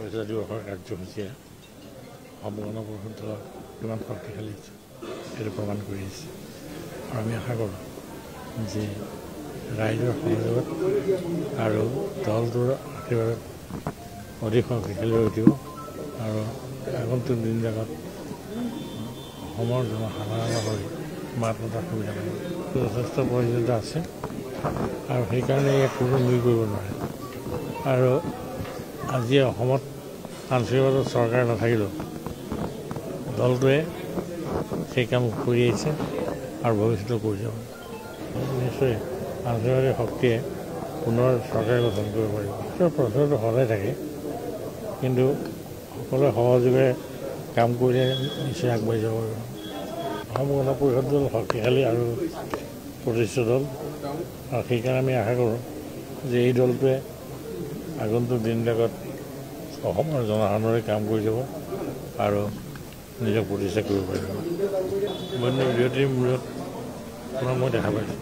পৰিচয় দিৱসৰ কাৰ্যসূচীয়ে অসম গণ পৰিষদ দলক কিমান শক্তিশালী হৈছে সেইটো প্ৰমাণ কৰি আহিছে। আৰু আমি আশা কৰোঁ যে ৰাইজৰ সহযোগত আৰু দলটোৰ আশীৰ্বাদত অধিক শক্তিশালী হৈ উঠিব আৰু আগন্তুক দিনবিলাকত অসমৰ জনসাধাৰণৰ হৈ মাত মতাৰ সুবিধা পাব। যথেষ্ট প্ৰয়োজনীয়তা আছে আৰু সেইকাৰণে ইয়াক কোনো নুই কৰিব নোৱাৰে। আৰু আজি অসমত আঞ্চলিকতাৰ চৰকাৰ নাথাকিলেও দলটোৱে সেই কাম কৰি আহিছে আৰু ভৱিষ্যতেও কৰি যাব। নিশ্চয় আঞ্চলিকতাৰ শক্তিয়ে পুনৰ চৰকাৰ গঠন কৰিব পাৰিব। প্ৰচাৰটো সদায় থাকে, কিন্তু সকলোৱে সহযোগে কাম কৰিলে নিশ্চয় আগবাঢ়ি যাব পাৰিব। অসম গণ পৰিষদ দল শক্তিশালী আৰু প্ৰতিষ্ঠিত দল, আৰু সেইকাৰণে আমি আশা কৰোঁ যে এই দলটোৱে আগন্তুক দিনবিলাকত অসমৰ জনসাধাৰণৰে কাম কৰি যাব আৰু নিজক প্ৰতিষ্ঠা কৰিব পাৰিব। বন্য বিৰতিৰ মূৰত মই দেখা পাইছোঁ।